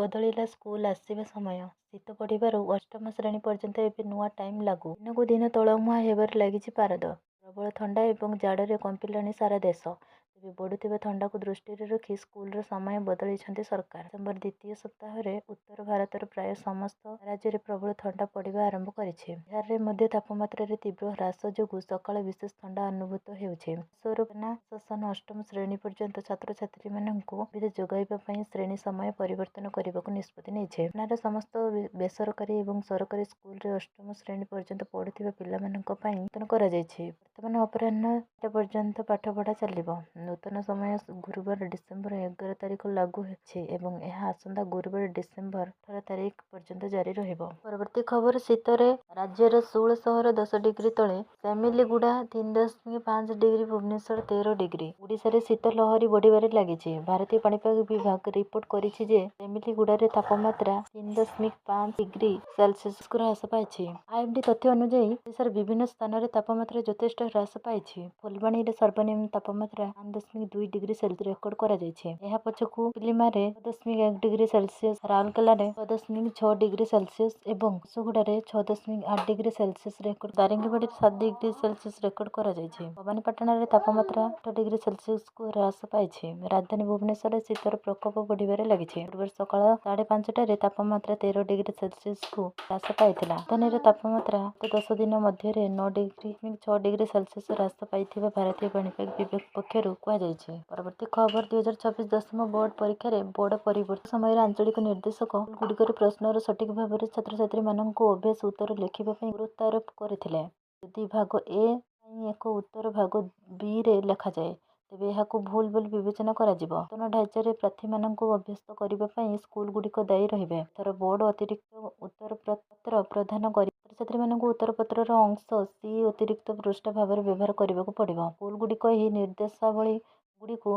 ବଦଳିଲା ସ୍କୁଲ ଆସିବା ସମୟ। ଶୀତ ପଡ଼ିବାରୁ ଅଷ୍ଟମ ଶ୍ରେଣୀ ପର୍ଯ୍ୟନ୍ତ ଏବେ ନୂଆ ଟାଇମ୍ ଲାଗୁ। ଦିନକୁ ଦିନ ତଳମୁହାଁ ହେବାରେ ଲାଗିଛି ପାରଦ। ପ୍ରବଳ ଥଣ୍ଡା ଏବଂ ଜାଡ଼ରେ କମ୍ପିଲାଣି ସାରା ଦେଶ। ତେବେ ବଢୁଥିବା ଥଣ୍ଡାକୁ ଦୃଷ୍ଟିରେ ରଖି ସ୍କୁଲର ସମୟ ବଦଳାଇଛନ୍ତି ସରକାର। ଡିସେମ୍ବର ଦ୍ୱିତୀୟ ସପ୍ତାହରେ ଉତ୍ତର ଭାରତର ପ୍ରାୟ ସମସ୍ତ ରାଜ୍ୟରେ ପ୍ରବଳ ଥଣ୍ଡା ପଡ଼ିବା ଆରମ୍ଭ କରିଛି। ବିହାରରେ ମଧ୍ୟ ତାପମାତ୍ରାରେ ତୀବ୍ର ହ୍ରାସ ଯୋଗୁଁ ସକାଳେ ବିଶେଷ ଥଣ୍ଡା ଅନୁଭୂତ ହେଉଛି। ସେନା ଶାସନ ଅଷ୍ଟମ ଶ୍ରେଣୀ ପର୍ଯ୍ୟନ୍ତ ଛାତ୍ରଛାତ୍ରୀମାନଙ୍କୁ ସୁବିଧା ଯୋଗାଇବା ପାଇଁ ଶ୍ରେଣୀ ସମୟ ପରିବର୍ତ୍ତନ କରିବାକୁ ନିଷ୍ପତ୍ତି ନେଇଛି। ପାଟନାର ସମସ୍ତ ବେସରକାରୀ ଏବଂ ସରକାରୀ ସ୍କୁଲରେ ଅଷ୍ଟମ ଶ୍ରେଣୀ ପର୍ଯ୍ୟନ୍ତ ପଢୁଥିବା ପିଲାମାନଙ୍କ ପାଇଁ ପରିବର୍ତ୍ତନ କରାଯାଇଛି। ବର୍ତ୍ତମାନ ଅପରାହ୍ନ 3ଟା ପର୍ଯ୍ୟନ୍ତ ପାଠପଢ଼ା ଚାଲିବ। ନୂତନ ସମୟ ଗୁରୁବାର ଡିସେମ୍ବର 11 ତାରିଖ ଲାଗୁ ହେଉଛି ଏବଂ ଏହା ଆସନ୍ତା ଗୁରୁବାର ଡିସେମ୍ବର 18 ତାରିଖ ପର୍ଯ୍ୟନ୍ତ ଜାରି ରହିବ। ପରବର୍ତ୍ତୀ ଖବର ଶୀତରେ ରାଜ୍ୟର 16 ସହର 10 ଡିଗ୍ରୀ ତଳେ। ସାମିଲିଗୁଡ଼ା 3.5 ଡିଗ୍ରୀ, ଭୁବନେଶ୍ୱର 13 ଡିଗ୍ରୀ। ଓଡ଼ିଶାରେ ଶୀତ ଲହରୀ ବଢ଼ିବାରେ ଲାଗିଛି। ଭାରତୀୟ ପାଣିପାଗ ବିଭାଗ ରିପୋର୍ଟ କରିଛି ଯେ ସାମିଲିଗୁଡ଼ାରେ ତାପମାତ୍ରା 3.5 ଡିଗ୍ରୀ ସେଲସିୟସକୁ ହ୍ରାସ ପାଇଛି। ଆଇଏମ୍ଡି ତଥ୍ୟ ଅନୁଯାୟୀ ଓଡ଼ିଶାର ବିଭିନ୍ନ ସ୍ଥାନରେ ତାପମାତ୍ରା ଯଥେଷ୍ଟ ହ୍ରାସ ପାଇଛି। ଫୁଲବାଣୀରେ ସର୍ବନିମ୍ନ ତାପମାତ୍ରା 5.2 ଡିଗ୍ରୀ ସେଲସିୟସ ରେକର୍ଡ କରାଯାଇଛି। ଏହା ପଛକୁ ପିଲିମାରେ 6.1 ଡିଗ୍ରୀ ସେଲସିୟସ, ରାଉରକେଲାରେ 6.6 ଡିଗ୍ରୀ ସେଲସିୟସ ଏବଂ ଝାରସୁଗୁଡ଼ାରେ 6.8 ଡିଗ୍ରୀ ସେଲସିୟସ ରେକର୍ଡ, ଦାରିଙ୍ଗିବାଡ଼ିରେ 7 ଡିଗ୍ରୀ ସେଲସିୟସ ରେକର୍ଡ କରାଯାଇଛି। ଭବାନୀପାଟଣାରେ ତାପମାତ୍ରା 8 ଡିଗ୍ରୀ ସେଲସିୟସକୁ ହ୍ରାସ ପାଇଛି। ରାଜଧାନୀ ଭୁବନେଶ୍ୱରରେ ଶୀତର ପ୍ରକୋପ ବଢ଼ିବାରେ ଲାଗିଛି। ଗୁରୁବାର ସକାଳ 5:30ଟାରେ ତାପମାତ୍ରା 13 ଡିଗ୍ରୀ ସେଲସିୟସକୁ ହ୍ରାସ ପାଇଥିଲା। ରାଜଧାନୀର ତାପମାତ୍ରା ଗତ 10 ଦିନ ମଧ୍ୟରେ 9.6 ଡିଗ୍ରୀ ସେଲସିୟସ ହ୍ରାସ ପାଇଥିବା ଭାରତୀୟ ପାଣିପାଗ ବିଭାଗ ପକ୍ଷରୁ କୁହାଯାଇଛି। ପରବର୍ତ୍ତୀ ଖବର 2024 ଦଶମ ବୋର୍ଡ ପରୀକ୍ଷାରେ ବଡ଼ ପରିବର୍ତ୍ତନ। ସମୟରେ ଆଞ୍ଚଳିକ ନିର୍ଦ୍ଦେଶକ ସ୍କୁଲଗୁଡ଼ିକରେ ପ୍ରଶ୍ନର ସଠିକ ଭାବରେ ଛାତ୍ରଛାତ୍ରୀମାନଙ୍କୁ ଅଭ୍ୟାସ ଉତ୍ତର ଲେଖିବା ପାଇଁ ଗୁରୁତ୍ୱାରୋପ କରିଥିଲେ। ଯଦି ଭାଗ ଏ ପାଇଁ ଏକ ଉତ୍ତର ଭାଗ ବିରେ ଲେଖାଯାଏ, ତେବେ ଏହାକୁ ଭୁଲ ବୋଲି ବିବେଚନା କରାଯିବ। ନୂତନ ଢାଞ୍ଚାରେ ପ୍ରାର୍ଥୀମାନଙ୍କୁ ଅଭ୍ୟସ୍ତ କରିବା ପାଇଁ ସ୍କୁଲଗୁଡ଼ିକ ଦାୟୀ ରହିବେ। ଏଥର ବୋର୍ଡ ଅତିରିକ୍ତ ଉତ୍ତରପତ୍ର ପ୍ରଦାନ କରିବ। ଛାତ୍ରଛାତ୍ରୀମାନଙ୍କୁ ଉତ୍ତରପତ୍ରର ଅଂଶ ସି ଅତିରିକ୍ତ ପୃଷ୍ଠା ଭାବରେ ବ୍ୟବହାର କରିବାକୁ ପଡ଼ିବ। ସ୍କୁଲଗୁଡ଼ିକ ଏହି ନିର୍ଦ୍ଦେଶାବଳୀଗୁଡ଼ିକୁ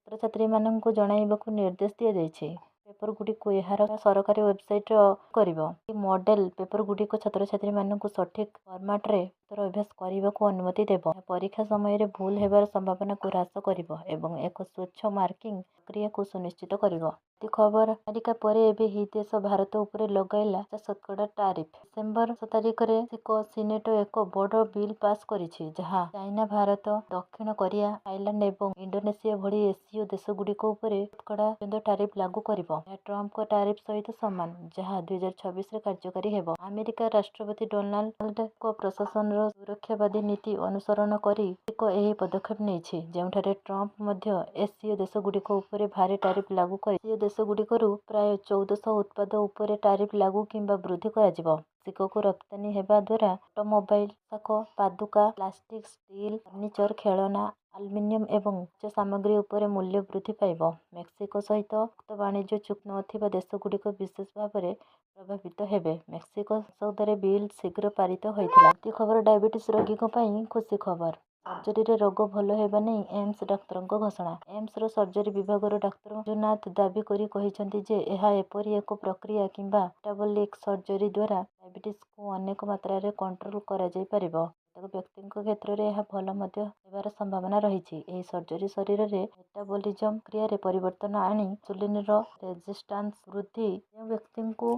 ଛାତ୍ରଛାତ୍ରୀମାନଙ୍କୁ ଜଣାଇବାକୁ ନିର୍ଦ୍ଦେଶ ଦିଆଯାଇଛି। ପେପରଗୁଡ଼ିକୁ ଏହାର ସରକାରୀ ୱେବସାଇଟରେ କରିବ। ଏହି ମଡେଲ ପେପରଗୁଡ଼ିକ ଛାତ୍ରଛାତ୍ରୀମାନଙ୍କୁ ସଠିକ ଫର୍ମାଟରେ ଉତ୍ତର ଅଭ୍ୟାସ କରିବାକୁ ଅନୁମତି ଦେବ। ଏହା ପରୀକ୍ଷା ସମୟରେ ଭୁଲ ହେବାର ସମ୍ଭାବନାକୁ ହ୍ରାସ କରିବ ଏବଂ ଏକ ସ୍ୱଚ୍ଛ ମାର୍କିଂ ପ୍ରକ୍ରିୟାକୁ ସୁନିଶ୍ଚିତ କରିବ। ପରବର୍ତ୍ତୀ ଖବର ଆମେରିକା ପରେ ଏବେ ଏହି ଦେଶ ଭାରତ ଉପରେ ଲଗାଇଲା 50% ଟାରିଫ। ଡିସେମ୍ବର 10 ତାରିଖରେ ମେକ୍ସିକୋ ସିନେଟ ଏକ ବଡ଼ ବିଲ୍ ପାସ୍ କରିଛି, ଯାହା ଚାଇନା, ଭାରତ, ଦକ୍ଷିଣ କୋରିଆ, ଥାଇଲାଣ୍ଡ ଏବଂ ଇଣ୍ଡୋନେସିଆ ଭଳି ଏସୀୟ ଦେଶଗୁଡ଼ିକ ଉପରେ ଶତକଡ଼ା ଟାରିଫ ଲାଗୁ କରିବ। ଏହା ଟ୍ରମ୍ପଙ୍କ ଟାରିଫ ସହିତ ସମାନ, ଯାହା 2026ରେ କାର୍ଯ୍ୟକାରୀ ହେବ। ଆମେରିକା ରାଷ୍ଟ୍ରପତି ଡୋନାଲ୍ଡ ଟ୍ରମ୍ପଙ୍କ ପ୍ରଶାସନର ସୁରକ୍ଷାବାଦୀ ନୀତି ଅନୁସରଣ କରି ମେକ୍ସିକୋ ଏହି ପଦକ୍ଷେପ ନେଇଛି, ଯେଉଁଠାରେ ଟ୍ରମ୍ପ ମଧ୍ୟ ଏସୀୟ ଦେଶଗୁଡ଼ିକ ଉପରେ ଭାରୀ ଟାରିଫ ଲାଗୁ କରିଛି। ଏସୀୟ ଦେଶଗୁଡ଼ିକରୁ ପ୍ରାୟ 1400 ଉତ୍ପାଦ ଉପରେ ଟାରିଫ ଲାଗୁ କିମ୍ବା ବୃଦ୍ଧି କରାଯିବ। ମେକ୍ସିକୋକୁ ରପ୍ତାନି ହେବା ଦ୍ୱାରା ଅଟୋମୋବାଇଲ, ପୋଷାକ, ପାଦୁକା, ପ୍ଲାଷ୍ଟିକ, ଷ୍ଟିଲ, ଫର୍ଣ୍ଣିଚର, ଖେଳନା, ଆଲୁମିନିୟମ ଏବଂ ଉଚ୍ଚ ସାମଗ୍ରୀ ଉପରେ ମୂଲ୍ୟ ବୃଦ୍ଧି ପାଇବ। ମେକ୍ସିକୋ ସହିତ ମୁକ୍ତ ବାଣିଜ୍ୟ ଚୁକ୍ତି ନଥିବା ଦେଶଗୁଡ଼ିକ ବିଶେଷ ଭାବରେ ପ୍ରଭାବିତ ହେବେ। ମେକ୍ସିକୋ ସଂସଦରେ ବିଲ୍ ଶୀଘ୍ର ପାରିତ ହୋଇଥିଲା। ପରବର୍ତ୍ତୀ ଖବର ଡାଇବେଟିସ୍ ରୋଗୀଙ୍କ ପାଇଁ ଖୁସି ଖବର। ସର୍ଜରୀରେ ରୋଗ ଭଲ ହେବା ନେଇ ଏମ୍ସ ଡାକ୍ତରଙ୍କ ଘୋଷଣା। ଏମ୍ସର ସର୍ଜରୀ ବିଭାଗର ଡାକ୍ତର ମଞ୍ଜୁନାଥ ଦାବି କରି କହିଛନ୍ତି ଯେ ଏହା ଏପରି ଏକ ପ୍ରକ୍ରିୟା କିମ୍ବା ମେଟାବଲିକ୍ ସର୍ଜରୀ ଦ୍ୱାରା ଡାଇବେଟିସ୍କୁ ଅନେକ ମାତ୍ରାରେ କଣ୍ଟ୍ରୋଲ କରାଯାଇପାରିବ। କେତେକ ବ୍ୟକ୍ତିଙ୍କ କ୍ଷେତ୍ରରେ ଏହା ଭଲ ମଧ୍ୟ ହେବାର ସମ୍ଭାବନା ରହିଛି। ଏହି ସର୍ଜରୀ ଶରୀରରେ ମେଟାବଲିଜମ କ୍ରିୟାରେ ପରିବର୍ତ୍ତନ ଆଣି ଇନ୍ସୁଲିନର ରେଜିଷ୍ଟାନ୍ସ ବୃଦ୍ଧି। ଯେଉଁ ବ୍ୟକ୍ତିଙ୍କୁ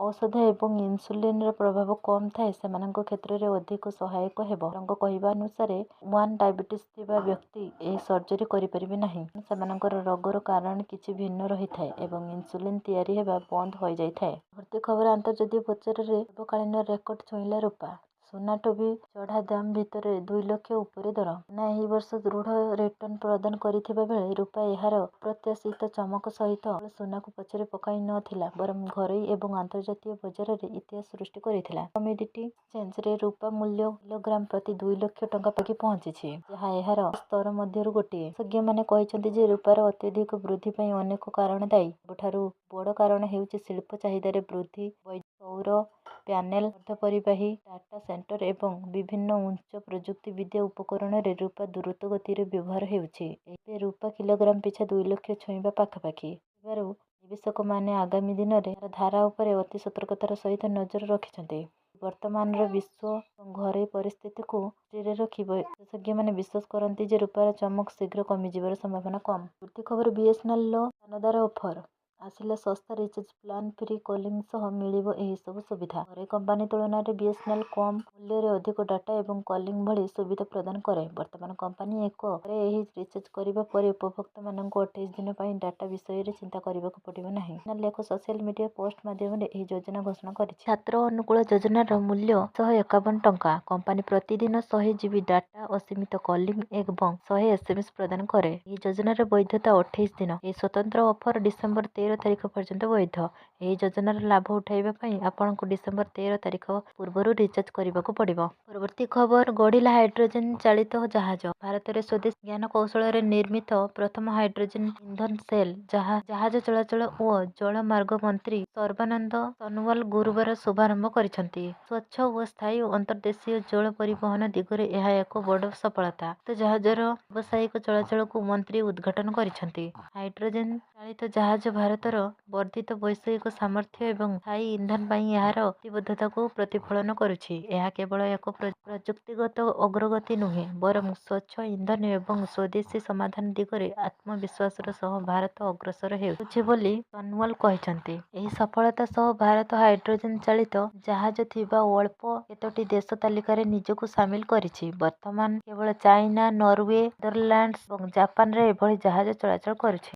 ଔଷଧ ଏବଂ ଇନ୍ସୁଲିନର ପ୍ରଭାବ କମ୍ ଥାଏ, ସେମାନଙ୍କ କ୍ଷେତ୍ରରେ ଅଧିକ ସହାୟକ ହେବ। ଡାକ୍ତରଙ୍କ କହିବା ଅନୁସାରେ 1 ଡାଇବେଟିସ୍ ଥିବା ବ୍ୟକ୍ତି ଏହି ସର୍ଜରୀ କରିପାରିବେ ନାହିଁ, କାରଣ ସେମାନଙ୍କର ରୋଗର କାରଣ କିଛି ଭିନ୍ନ ରହିଥାଏ ଏବଂ ଇନ୍ସୁଲିନ ତିଆରି ହେବା ବନ୍ଦ ହୋଇଯାଇଥାଏ। ପରବର୍ତ୍ତୀ ଖବର ଆନ୍ତର୍ଜାତୀୟ ବଜାରରେ ସର୍ବକାଳୀନ ରେକର୍ଡ ଛୁଇଁଲା ରୂପା। ସୁନାଠୁ ବି ଚଢ଼ା ଦାମ ଭିତରେ 2 ଲକ୍ଷ ଉପରେ ଦର। ସୁନା ଏହି ବର୍ଷ ଦୃଢ଼ ରିଟର୍ଣ୍ଣ ପ୍ରଦାନ କରିଥିବା ବେଳେ ରୂପା ଏହାର ଅପ୍ରତ୍ୟାଶିତ ଚମକ ସହିତ କେବଳ ସୁନାକୁ ପଛରେ ପକାଇ ନ ଥିଲା, ବରଂ ଘରୋଇ ଏବଂ ଆନ୍ତର୍ଜାତୀୟ ବଜାରରେ ଇତିହାସ ସୃଷ୍ଟି କରିଥିଲା। କମୋଡିଟି ଏକ୍ସଚେଞ୍ଜରେ ରୂପା ମୂଲ୍ୟ କିଲୋଗ୍ରାମ ପ୍ରତି 2 ଲକ୍ଷ ଟଙ୍କା ପାଖାପାଖି ପହଞ୍ଚିଛି, ଯାହା ଏହାର ଉଚ୍ଚ ସ୍ତର ମଧ୍ୟରୁ ଗୋଟିଏ। ବିଶେଷଜ୍ଞମାନେ କହିଛନ୍ତି ଯେ ରୂପାର ଅତ୍ୟଧିକ ବୃଦ୍ଧି ପାଇଁ ଅନେକ କାରଣ ଦାୟୀ। ସବୁଠାରୁ ବଡ଼ କାରଣ ହେଉଛି ଶିଳ୍ପ ଚାହିଦାରେ ବୃଦ୍ଧି, ବୈଦ୍ୟୁତିକ ସୌର ପ୍ୟାନେଲ, ଅର୍ଦ୍ଧପରିବାହୀ, ଡାଟା ସେଣ୍ଟର ଏବଂ ବିଭିନ୍ନ ଉଚ୍ଚ ପ୍ରଯୁକ୍ତିବିଦ୍ୟା ଉପକରଣରେ ରୂପା ଦ୍ରୁତ ଗତିରେ ବ୍ୟବହାର ହେଉଛି। ଏବେ ରୂପା କିଲୋଗ୍ରାମ ପିଛା 2 ଲକ୍ଷ ଛୁଇଁବା ପାଖାପାଖି ଥିବାରୁ ନିବେଶକମାନେ ଆଗାମୀ ଦିନରେ ଏହାର ଧାରା ଉପରେ ଅତି ସତର୍କତାର ସହିତ ନଜର ରଖିଛନ୍ତି। ବର୍ତ୍ତମାନର ବିଶ୍ୱ ଏବଂ ଘରୋଇ ପରିସ୍ଥିତିକୁ ଦୃଷ୍ଟିରେ ରଖି ବିଶେଷଜ୍ଞମାନେ ବିଶ୍ୱାସ କରନ୍ତି ଯେ ରୂପାର ଚମକ ଶୀଘ୍ର କମିଯିବାର ସମ୍ଭାବନା କମ୍। ପରବର୍ତ୍ତୀ ଖବର ବିଏସ୍ଏନ୍ଏଲ୍ର ଦାନଦାର ଅଫର। ଆସିଲା ଶସ୍ତା ରିଚାର୍ଜ ପ୍ଲାନ୍ ଫ୍ରି କଲିଂ ସହ ମିଳିବ ଏହିସବୁ ସୁବିଧା। ଘରୋଇ କମ୍ପାନୀ ତୁଳନାରେ ବିଏସ୍ଏନ୍ଏଲ୍ କମ୍ ମୂଲ୍ୟରେ ଅଧିକ ଡାଟା ଏବଂ କଲିଂ ଭଳି ସୁବିଧା ପ୍ରଦାନ କରେ। ବର୍ତ୍ତମାନ କମ୍ପାନୀ ରେ ଏହି ରିଚାର୍ଜ କରିବା ପରେ ଉପଭୋକ୍ତାମାନଙ୍କୁ 28 ଦିନ ପାଇଁ ଡାଟା ବିଷୟରେ ଚିନ୍ତା କରିବାକୁ ପଡ଼ିବ ନାହିଁ। ବିଏସ୍ଏନ୍ଏଲ୍ ଏକ ସୋସିଆଲ ମିଡିଆ ପୋଷ୍ଟ ମାଧ୍ୟମରେ ଏହି ଯୋଜନା ଘୋଷଣା କରିଛି। ଛାତ୍ର ଅନୁକୂଳ ଯୋଜନାର ମୂଲ୍ୟ 151 ଟଙ୍କା। କମ୍ପାନୀ ପ୍ରତିଦିନ 100 ଜିବି ଡାଟା, ଅସୀମିତ କଲିଂ ଏବଂ 100 SMS ପ୍ରଦାନ କରେ। ଏହି ଯୋଜନାର ବୈଧତା 28 ଦିନ। ଏହି ସ୍ୱତନ୍ତ୍ର ଅଫର ଡିସେମ୍ବର 13 ତାରିଖ ପର୍ଯ୍ୟନ୍ତ ବୈଧ। ଏହି ଯୋଜନାର ଲାଭ ଉଠାଇବା ପାଇଁ ଆପଣଙ୍କୁ ଡିସେମ୍ବର 13 ତାରିଖ ପୂର୍ବରୁ ରିଚାର୍ଜ କରିବାକୁ ପଡ଼ିବ। ପରବର୍ତ୍ତୀ ଖବର ଗଡ଼ିଲା ହାଇଡ୍ରୋଜେନ ଚାଳିତ ଜାହାଜ। ଭାରତରେ ସ୍ୱଦେଶୀ ଜ୍ଞାନକୌଶଳରେ ନିର୍ମିତ ପ୍ରଥମ ହାଇଡ୍ରୋଜେନ ଇନ୍ଧନ ସେଲ୍ ଜାହାଜ ଚଳାଚଳ ଓ ଜଳମାର୍ଗ ମନ୍ତ୍ରୀ ସର୍ବାନନ୍ଦ ସୋନୋୱାଲ ଗୁରୁବାର ଶୁଭାରମ୍ଭ କରିଛନ୍ତି। ସ୍ୱଚ୍ଛ ଓ ସ୍ଥାୟୀ ଅନ୍ତର୍ଦେଶୀୟ ଜଳ ପରିବହନ ଦିଗରେ ଏହା ଏକ ବଡ଼ ସଫଳତା। ଉକ୍ତ ଜାହାଜର ବ୍ୟବସାୟିକ ଚଳାଚଳକୁ ମନ୍ତ୍ରୀ ଉଦ୍ଘାଟନ କରିଛନ୍ତି। ହାଇଡ୍ରୋଜେନ ଚାଳିତ ଜାହାଜ ଭାରତର ବର୍ଦ୍ଧିତ ବୈଷୟିକ ସାମର୍ଥ୍ୟ ଏବଂ ସ୍ଥାୟୀ ଇନ୍ଧନ ପାଇଁ ଏହାର ପ୍ରତିବଦ୍ଧତାକୁ ପ୍ରତିଫଳନ କରୁଛି। ଏହା କେବଳ ଏକ ପ୍ରଯୁକ୍ତିଗତ ଅଗ୍ରଗତି ନୁହେଁ, ବରଂ ସ୍ୱଚ୍ଛ ଇନ୍ଧନ ଏବଂ ସ୍ୱଦେଶୀ ସମାଧାନ ଦିଗରେ ଆତ୍ମବିଶ୍ୱାସର ସହ ଭାରତ ଅଗ୍ରସର ହେଉଛି ବୋଲି ସୋନୋୱାଲ କହିଛନ୍ତି। ଏହି ସଫଳତା ସହ ଭାରତ ହାଇଡ୍ରୋଜେନ ଚାଳିତ ଜାହାଜ ଥିବା ଅଳ୍ପ କେତୋଟି ଦେଶ ତାଲିକାରେ ନିଜକୁ ସାମିଲ କରିଛି। ବର୍ତ୍ତମାନ କେବଳ ଚାଇନା, ନରୱେ, ନେଦରଲ୍ୟାଣ୍ଡସ ଏବଂ ଜାପାନରେ ଏଭଳି ଜାହାଜ ଚଳାଚଳ କରୁଛି।